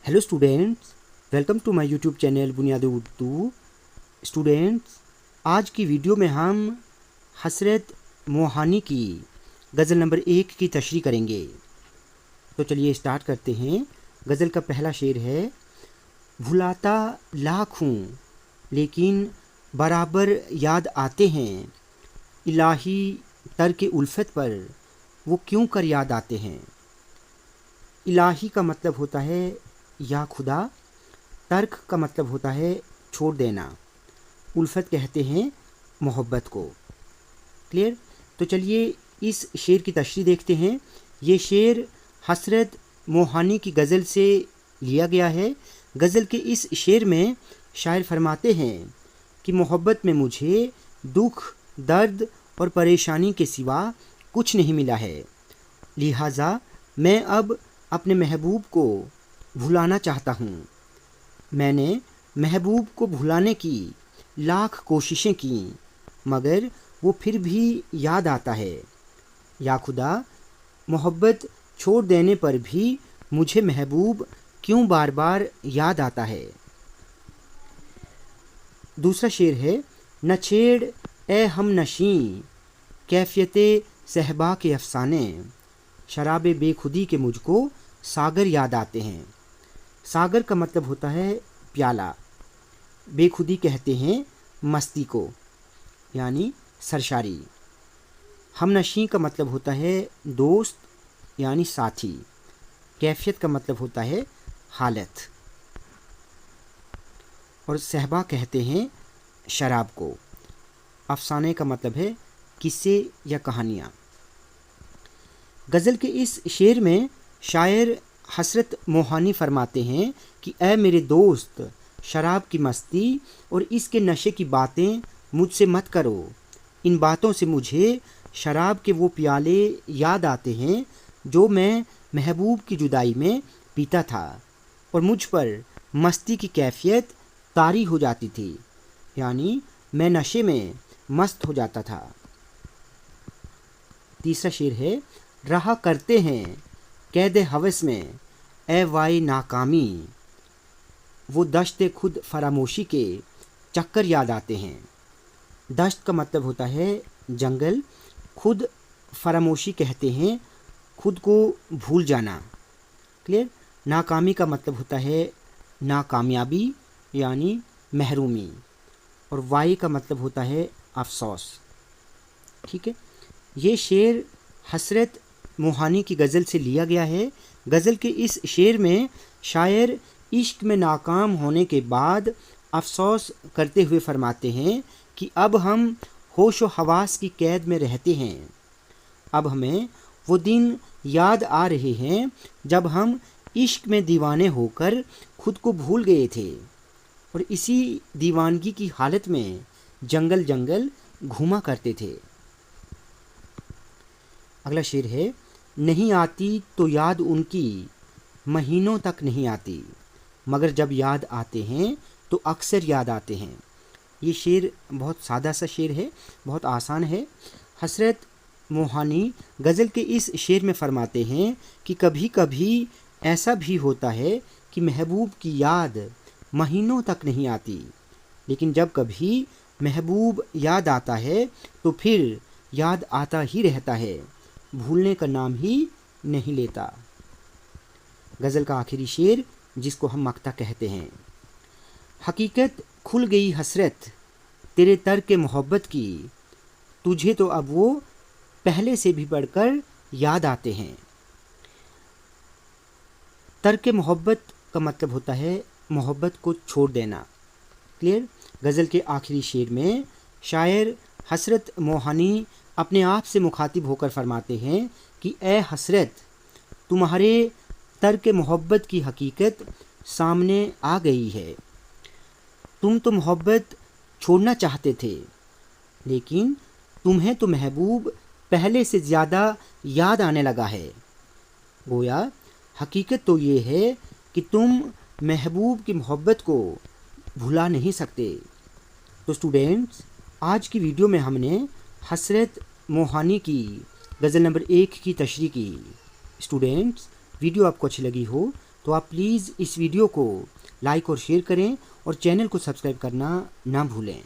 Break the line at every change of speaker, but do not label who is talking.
Hello students, welcome to my YouTube channel Buniyaad Urdu. Students, आज की video में हम हसरत मोहानी की गज़ल नंबर 1 की तशरीह करेंगे। तो चलिए स्टार्ट करते हैं। गज़ल का पहला शेर है, भुलाता लाख हूँ लेकिन बराबर याद आते हैं, इलाही तर्क उल्फत पर वो क्यों कर याद आते हैं। इलाही का मतलब होता है या खुदा, तर्क का मतलब होता है छोड़ देना, उल्फत कहते हैं मोहब्बत को। क्लियर? तो चलिए इस शेर की तशरीह देखते हैं। ये शेर हसरत मोहानी की गज़ल से लिया गया है। गज़ल के इस शेर में शायर फरमाते हैं कि मोहब्बत में मुझे दुख, दर्द और परेशानी के सिवा कुछ नहीं मिला है, लिहाजा मैं अब अपने महबूब को भुलाना चाहता हूँ। मैंने महबूब को भुलाने की लाख कोशिशें की, मगर वो फिर भी याद आता है। या खुदा, मोहब्बत छोड़ देने पर भी मुझे महबूब क्यों बार बार याद आता है। दूसरा शेर है, न छेड़ ए हम नशी कैफियते सहबा के अफसाने, शराबे बेखुदी के मुझको सागर याद आते हैं। सागर का मतलब होता है प्याला, बेखुदी कहते हैं मस्ती को, यानी सरशारी। हमनशी का मतलब होता है दोस्त यानी साथी। कैफियत का मतलब होता है हालत, और सहबा कहते हैं शराब को। अफसाने का मतलब है किस्से या कहानियाँ। गज़ल के इस शेर में शायर हसरत मोहानी फरमाते हैं कि ऐ मेरे दोस्त, शराब की मस्ती और इसके नशे की बातें मुझसे मत करो। इन बातों से मुझे शराब के वो प्याले याद आते हैं जो मैं महबूब की जुदाई में पीता था, और मुझ पर मस्ती की कैफियत तारी हो जाती थी, यानी मैं नशे में मस्त हो जाता था। तीसरा शेर है, रहा करते हैं कैद हवस में ए वाई नाकामी, वो दश्त खुद फरामोशी के चक्कर याद आते हैं। दश्त का मतलब होता है जंगल, खुद फरामोशी कहते हैं खुद को भूल जाना। क्लियर? नाकामी का मतलब होता है नाकामयाबी यानी महरूमी, और वाई का मतलब होता है अफसोस। ठीक है, ये शेर हसरत मोहानी की गज़ल से लिया गया है। गज़ल के इस शेर में शायर इश्क में नाकाम होने के बाद अफसोस करते हुए फरमाते हैं कि अब हम होश व हवास की कैद में रहते हैं। अब हमें वो दिन याद आ रहे हैं जब हम इश्क में दीवाने होकर खुद को भूल गए थे, और इसी दीवानगी की हालत में जंगल जंगल घूमा करते थे। अगला शेर है, नहीं आती तो याद उनकी महीनों तक नहीं आती, मगर जब याद आते हैं तो अक्सर याद आते हैं। ये शेर बहुत सादा सा शेर है, बहुत आसान है। हसरत मोहानी गज़ल के इस शेर में फरमाते हैं कि कभी कभी ऐसा भी होता है कि महबूब की याद महीनों तक नहीं आती, लेकिन जब कभी महबूब याद आता है तो फिर याद आता ही रहता है, भूलने का नाम ही नहीं लेता। गज़ल का आखिरी शेर, जिसको हम मक्ता कहते हैं, हकीकत खुल गई हसरत तेरे तर्क मोहब्बत की, तुझे तो अब वो पहले से भी बढ़कर याद आते हैं। तर्क मोहब्बत का मतलब होता है मोहब्बत को छोड़ देना। क्लियर? गज़ल के आखिरी शेर में शायर हसरत मोहानी अपने आप से मुखातिब होकर फरमाते हैं कि ए हसरत, तुम्हारे तर्क मोहब्बत की हकीकत सामने आ गई है। तुम तो मोहब्बत छोड़ना चाहते थे, लेकिन तुम्हें तो महबूब पहले से ज़्यादा याद आने लगा है। गोया हकीकत तो ये है कि तुम महबूब की मोहब्बत को भुला नहीं सकते। तो स्टूडेंट्स, आज की वीडियो में हमने हसरत मोहानी की गज़ल नंबर 1 की तशरीह की। स्टूडेंट्स, वीडियो आपको अच्छी लगी हो تو آپ پلیز اس ویڈیو کو لائک اور شیئر کریں اور چینل کو سبسکرائب کرنا نہ بھولیں۔